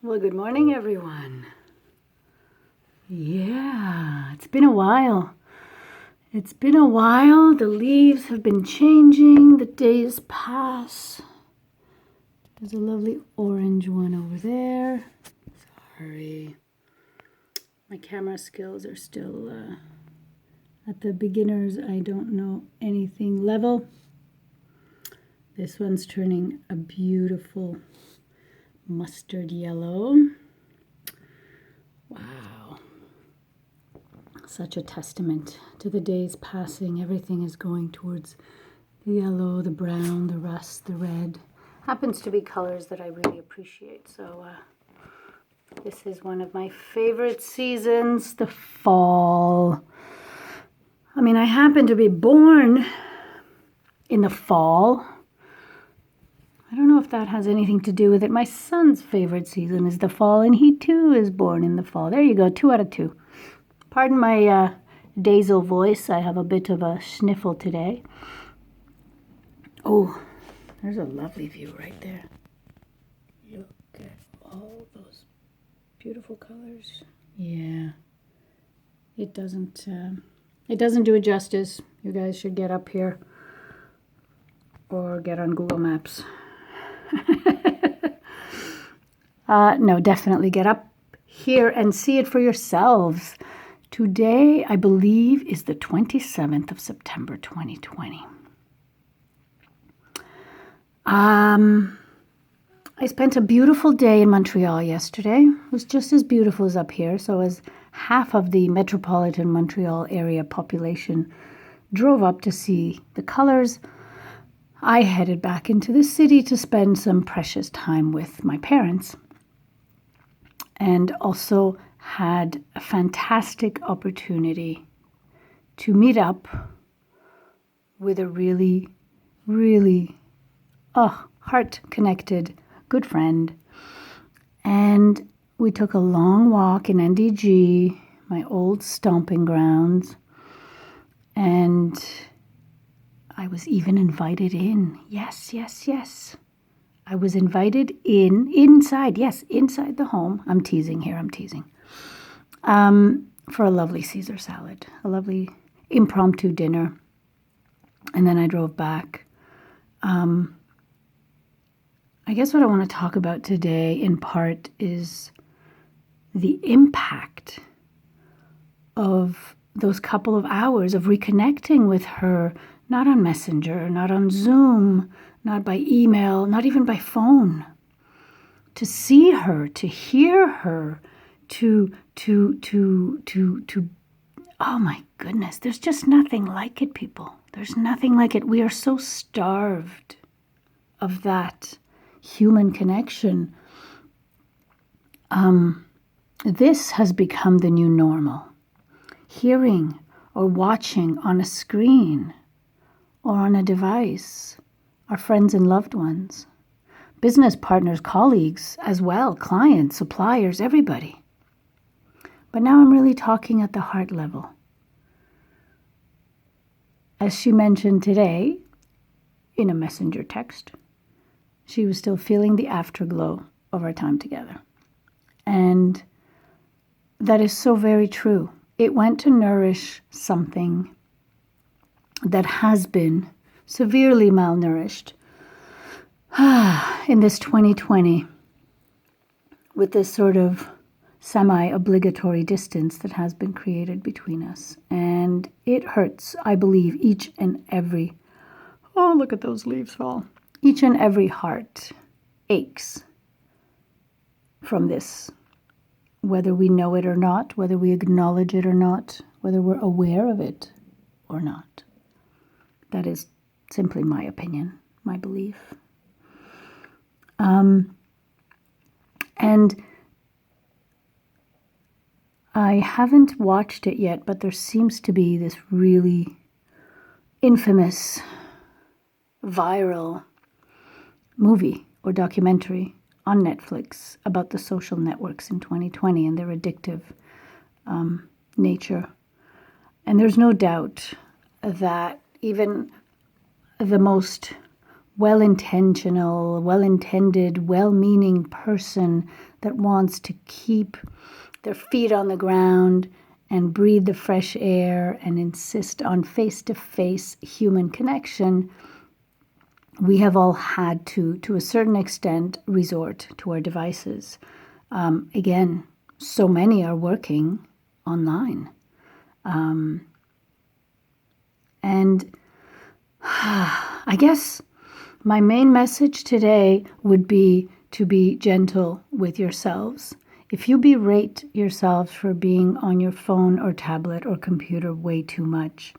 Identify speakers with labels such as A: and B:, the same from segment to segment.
A: Well, good morning, everyone. Yeah, it's been a while. It's been a while. The leaves have been changing. The days pass. There's a lovely orange one over there. Sorry. My camera skills are still at the beginners, I don't know anything level. This one's turning a beautiful mustard yellow. Wow. Such a testament to the days passing. Everything is going towards the yellow, the brown, the rust, the red. Happens to be colors that I really appreciate. So this is one of my favorite seasons, the fall. I mean, I happen to be born in the fall. I don't know if that has anything to do with it. My son's favorite season is the fall, and he too is born in the fall. There you go, 2 out of 2. Pardon my nasal voice. I have a bit of a sniffle today. Oh, there's a lovely view right there. Look at all those beautiful colors. Yeah. It doesn't do it justice. You guys should get up here or get on Google Maps. No, definitely get up here and see it for yourselves. Today, I believe, is the 27th of September, 2020. I spent a beautiful day in Montreal yesterday. It was just as beautiful as up here. So as half of the metropolitan Montreal area population drove up to see the colors, I headed back into the city to spend some precious time with my parents, and also had a fantastic opportunity to meet up with a really, really heart-connected good friend. And we took a long walk in NDG, my old stomping grounds, and I was even invited in. Yes. I was invited inside the home. I'm teasing here, for a lovely Caesar salad, a lovely impromptu dinner. And then I drove back. I guess what I want to talk about today, in part, is the impact of those couple of hours of reconnecting with her, not on Messenger, not on Zoom, not by email, not even by phone. To see her, to hear her, to oh my goodness, there's just nothing like it, people. There's nothing like it. We are so starved of that human connection. This has become the new normal. Hearing or watching on a screen or on a device our friends and loved ones, business partners, colleagues as well, clients, suppliers, everybody. But now I'm really talking at the heart level. As she mentioned today in a messenger text, she was still feeling the afterglow of our time together. And that is so very true. It went to nourish something that has been severely malnourished in this 2020, with this sort of semi-obligatory distance that has been created between us. And it hurts, I believe, each and every, oh, look at those leaves fall. Each and every heart aches from this, whether we know it or not, whether we acknowledge it or not, whether we're aware of it or not. That is simply my opinion, my belief. And I haven't watched it yet, but there seems to be this really infamous, viral movie or documentary on Netflix about the social networks in 2020 and their addictive nature. And there's no doubt that even the most well-intentional, well-intended, well-meaning person that wants to keep their feet on the ground and breathe the fresh air and insist on face-to-face human connection, we have all had to a certain extent, resort to our devices. Again, so many are working online. And I guess my main message today would be to be gentle with yourselves. If you berate yourselves for being on your phone or tablet or computer way too much,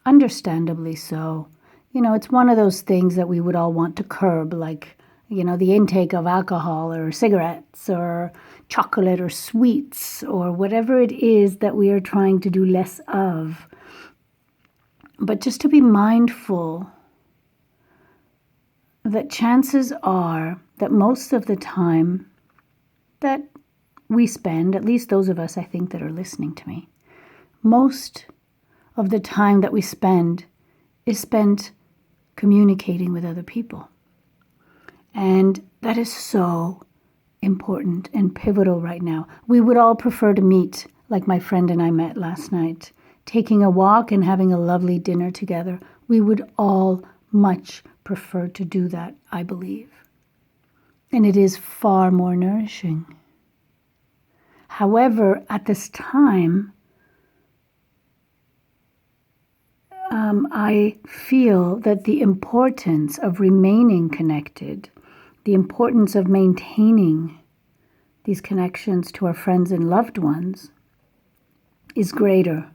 A: understandably so. You know, it's one of those things that we would all want to curb, like, you know, the intake of alcohol or cigarettes or chocolate or sweets or whatever it is that we are trying to do less of. But just to be mindful that chances are that most of the time that we spend, at least those of us I think that are listening to me, most of the time that we spend is spent communicating with other people. And that is so important and pivotal right now. We would all prefer to meet, like my friend and I met last night, taking a walk and having a lovely dinner together. We would all much prefer to do that, I believe. And it is far more nourishing. However, at this time, I feel that the importance of remaining connected, the importance of maintaining these connections to our friends and loved ones is greater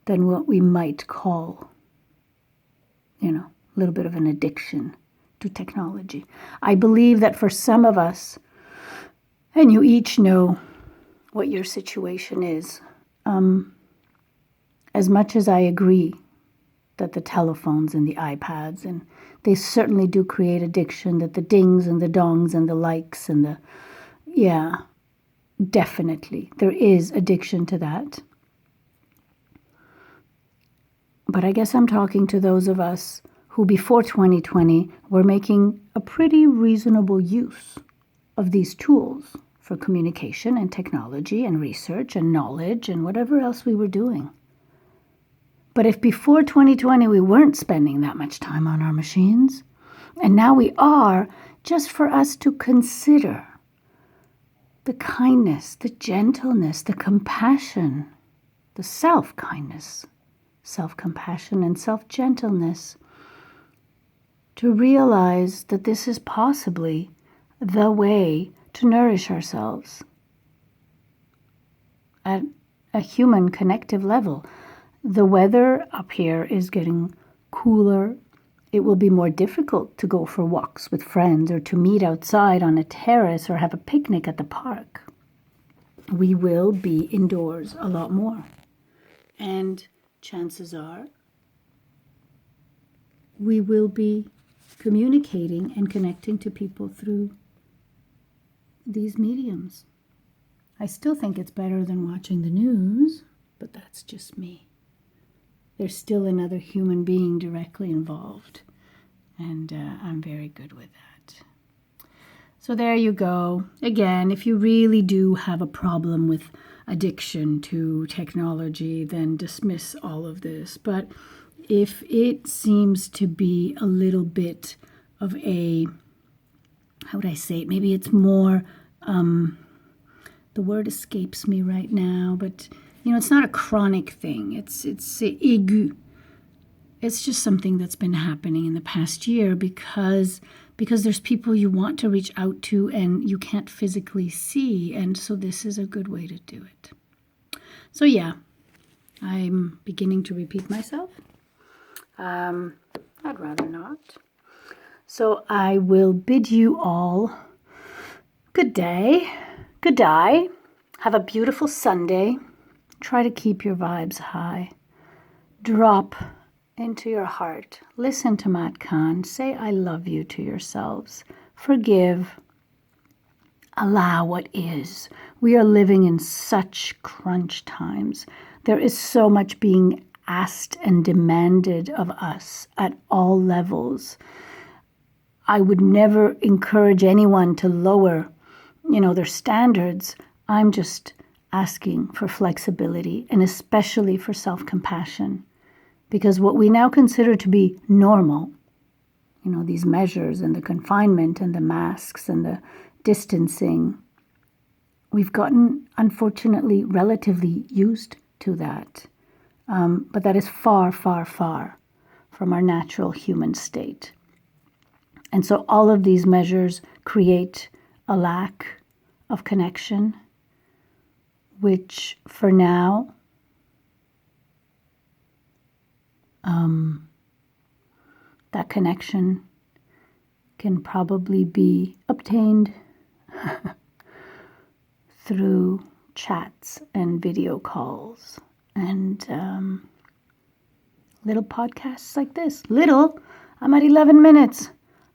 A: than what we might call, you know, a little bit of an addiction to technology. I believe that for some of us, and you each know what your situation is, as much as I agree that the telephones and the iPads, and they certainly do create addiction, that the dings and the dongs and the likes and the, yeah, definitely, there is addiction to that. But I guess I'm talking to those of us who before 2020 were making a pretty reasonable use of these tools for communication and technology and research and knowledge and whatever else we were doing. But if before 2020 we weren't spending that much time on our machines, and now we are, just for us to consider the kindness, the gentleness, the compassion, the self-kindness, self-compassion and self-gentleness, to realize that this is possibly the way to nourish ourselves at a human connective level. The weather up here is getting cooler. It will be more difficult to go for walks with friends or to meet outside on a terrace or have a picnic at the park. We will be indoors a lot more. And chances are we will be communicating and connecting to people through these mediums. I still think it's better than watching the news, but that's just me. There's still another human being directly involved, and I'm very good with that. So there you go. Again, if you really do have a problem with addiction to technology, then dismiss all of this. But if it seems to be a little bit of a, how would I say it? Maybe it's more, the word escapes me right now, but you know, it's not a chronic thing. It's aigu. It's just something that's been happening in the past year because there's people you want to reach out to and you can't physically see, and so this is a good way to do it. So yeah, I'm beginning to repeat myself. I'd rather not. So I will bid you all good day, good day. Have a beautiful Sunday. Try to keep your vibes high. Drop into your heart. Listen to Matt Kahn. Say I love you to yourselves. Forgive. Allow what is. We are living in such crunch times. There is so much being asked and demanded of us at all levels. I would never encourage anyone to lower, their standards. I'm just asking for flexibility, and especially for self-compassion. Because what we now consider to be normal, these measures and the confinement and the masks and the distancing, we've gotten, unfortunately, relatively used to that. But that is far, far, far from our natural human state. And so all of these measures create a lack of connection, which for now, that connection can probably be obtained through chats and video calls and little podcasts like this. I'm at 11 minutes.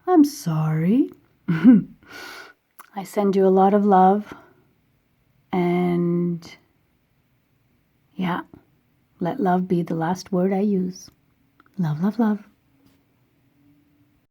A: I'm sorry. I send you a lot of love, and let love be the last word I use. Love, love, love.